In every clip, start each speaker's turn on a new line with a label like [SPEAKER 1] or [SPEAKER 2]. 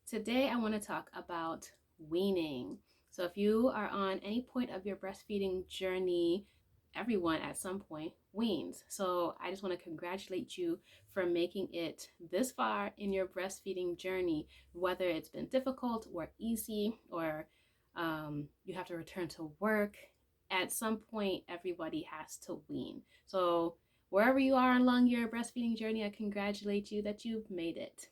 [SPEAKER 1] Today I want to talk about weaning. So if you are on any point of your breastfeeding journey, everyone at some point weans. So I just want to congratulate you for making it this far in your breastfeeding journey, whether it's been difficult or easy, or you have to return to work. At some point, everybody has to wean. So wherever you are along your breastfeeding journey, I congratulate you that you've made it.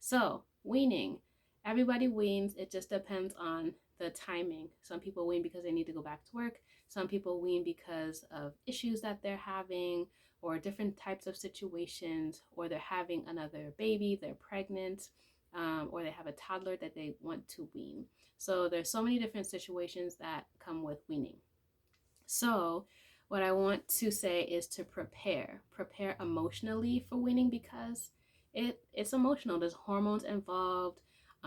[SPEAKER 1] So, weaning. Everybody weans. It just depends on the timing. Some people wean because they need to go back to work. Some people wean because of issues that they're having or different types of situations, or they're having another baby, they're pregnant, or they have a toddler that they want to wean. So there's so many different situations that come with weaning. So what I want to say is to prepare emotionally for weaning, because it's emotional. There's hormones involved.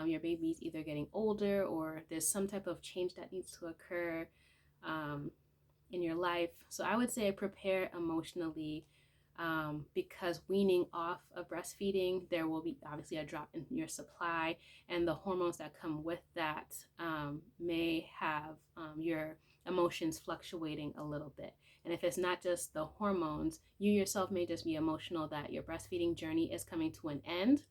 [SPEAKER 1] Your baby's either getting older or there's some type of change that needs to occur um, in your life. So I would say prepare emotionally, because weaning off of breastfeeding, there will be obviously a drop in your supply, and the hormones that come with that may have your emotions fluctuating a little bit. And if it's not just the hormones, you yourself may just be emotional that your breastfeeding journey is coming to an end.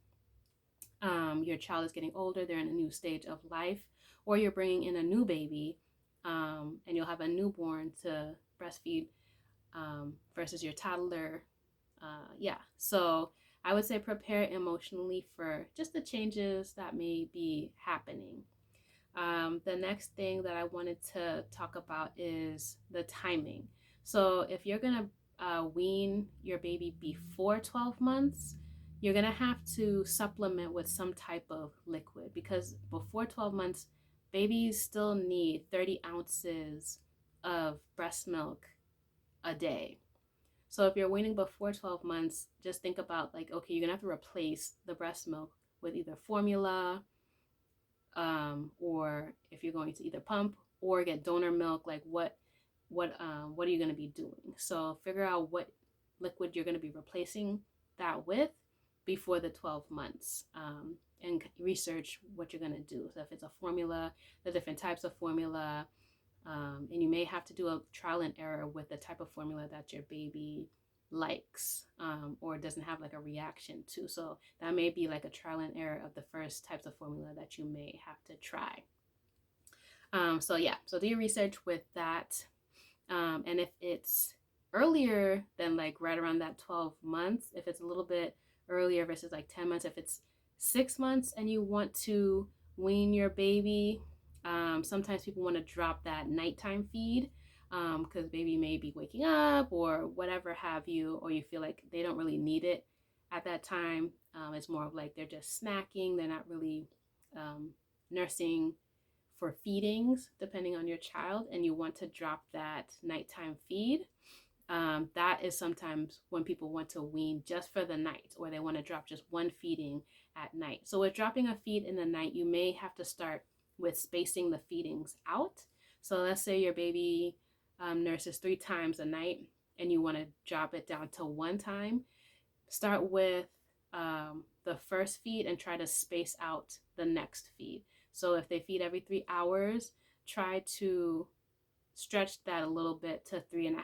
[SPEAKER 1] Your child is getting older, they're in a new stage of life, or you're bringing in a new baby, and you'll have a newborn to breastfeed versus your toddler. Yeah, so I would say prepare emotionally for just the changes that may be happening. The next thing that I wanted to talk about is the timing. So if you're going to wean your baby before 12 months, you're going to have to supplement with some type of liquid, because before 12 months, babies still need 30 ounces of breast milk a day. So if you're weaning before 12 months, just think about, like, okay, you're going to have to replace the breast milk with either formula, or if you're going to either pump or get donor milk, like what are you going to be doing? So figure out what liquid you're going to be replacing that with before the 12 months, and research what you're going to do. So if it's a formula, the different types of formula, and you may have to do a trial and error with the type of formula that your baby likes, or doesn't have like a reaction to. So that may be like a trial and error of the first types of formula that you may have to try. So do your research with that. And if it's earlier than like right around that 12 months, if it's a little bit earlier versus like 10 months, if it's 6 months and you want to wean your baby, sometimes people want to drop that nighttime feed, because baby may be waking up or whatever have you, or you feel like they don't really need it at that time. It's more of like they're just snacking, they're not really nursing for feedings, depending on your child, and you want to drop that nighttime feed. That is sometimes when people want to wean just for the night, or they want to drop just one feeding at night. So with dropping a feed in the night, you may have to start with spacing the feedings out. So let's say your baby nurses 3 times a night and you want to drop it down to 1 time. Start with the first feed and try to space out the next feed. So if they feed every 3 hours, try to stretch that a little bit to 3.5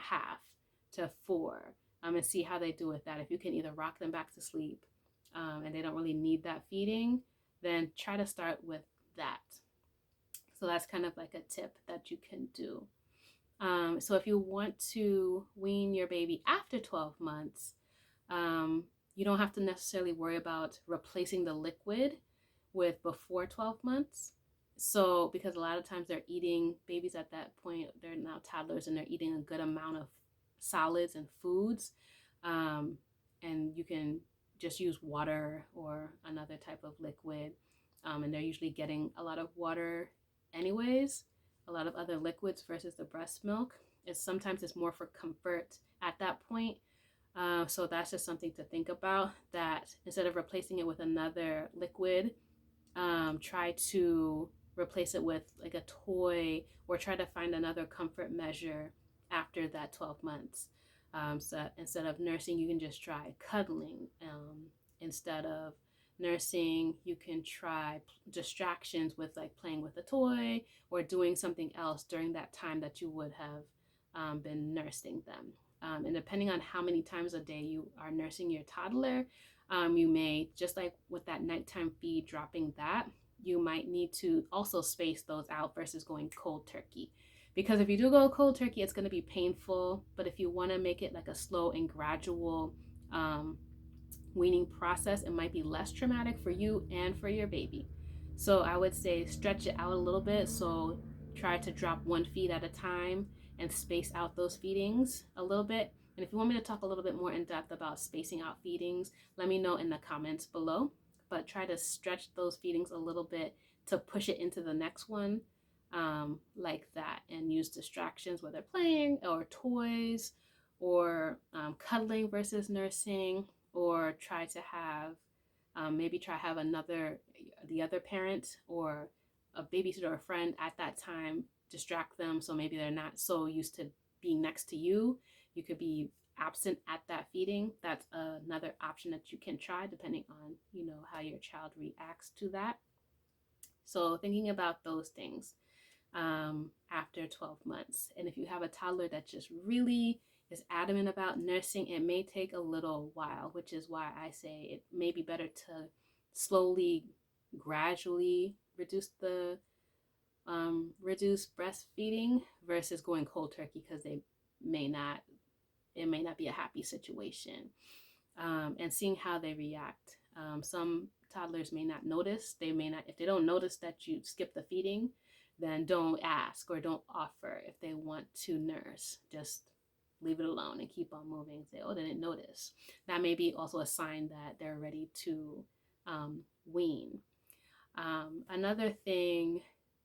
[SPEAKER 1] to 4, and see how they do with that. If you can either rock them back to sleep, and they don't really need that feeding, then try to start with that. So that's kind of like a tip that you can do. So if you want to wean your baby after 12 months, you don't have to necessarily worry about replacing the liquid with before 12 months. So because a lot of times they're eating, babies at that point, they're now toddlers, and they're eating a good amount of solids and foods, and you can just use water or another type of liquid, and they're usually getting a lot of water anyways, a lot of other liquids versus the breast milk. It's more for comfort at that point. So that's just something to think about, that instead of replacing it with another liquid, try to replace it with like a toy, or try to find another comfort measure after that 12 months. So instead of nursing, you can just try cuddling, instead of nursing, you can try distractions with like playing with a toy or doing something else during that time that you would have been nursing them. And depending on how many times a day you are nursing your toddler, you may, just like with that nighttime feed, dropping that, you might need to also space those out versus going cold turkey. Because if you do go cold turkey, it's going to be painful. But if you want to make it like a slow and gradual um, weaning process, it might be less traumatic for you and for your baby. So I would say stretch it out a little bit. So try to drop one feed at a time and space out those feedings a little bit. And if you want me to talk a little bit more in depth about spacing out feedings, let me know in the comments below. But try to stretch those feedings a little bit to push it into the next one, like that, and use distractions, whether playing or toys or cuddling versus nursing, or try to have maybe try to have the other parent or a babysitter or a friend at that time distract them, so maybe they're not so used to being next to you. You could be absent at that feeding. That's another option that you can try, depending on how your child reacts to that. So thinking about those things after 12 months. And if you have a toddler that just really is adamant about nursing, it may take a little while, which is why I say it may be better to slowly, gradually reduce breastfeeding versus going cold turkey, because it may not be a happy situation. And seeing how they react. Some toddlers may not notice. If they don't notice that you skip the feeding, then don't ask or don't offer if they want to nurse. Just leave it alone and keep on moving. Say, oh, they didn't notice. That may be also a sign that they're ready to wean. Another thing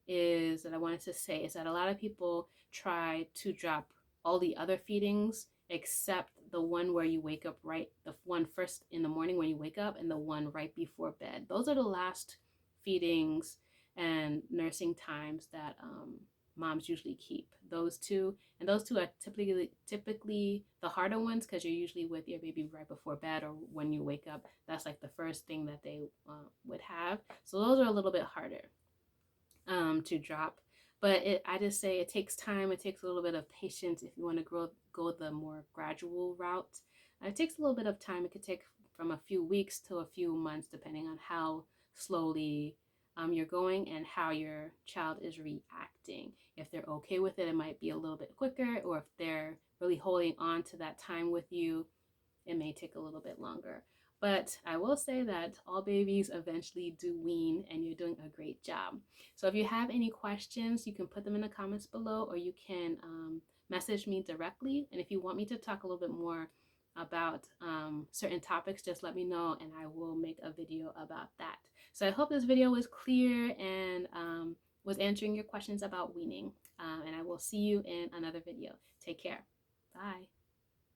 [SPEAKER 1] that I wanted to say is that a lot of people try to drop all the other feedings except the one where you wake up, the one first in the morning when you wake up, and the one right before bed. Those are the last feedings and nursing times that moms usually keep. Those two are typically the harder ones, because you're usually with your baby right before bed or when you wake up. That's like the first thing that they would have. So those are a little bit harder to drop. But I just say it takes time. It takes a little bit of patience if you want to go the more gradual route. It takes a little bit of time. It could take from a few weeks to a few months, depending on how slowly you're going and how your child is reacting. If they're okay with it, it might be a little bit quicker, or if they're really holding on to that time with you, it may take a little bit longer. But I will say that all babies eventually do wean, and you're doing a great job. So if you have any questions, you can put them in the comments below, or you can message me directly. And if you want me to talk a little bit more about certain topics, just let me know and I will make a video about that. So I hope this video was clear and was answering your questions about weaning. And I will see you in another video. Take care. Bye.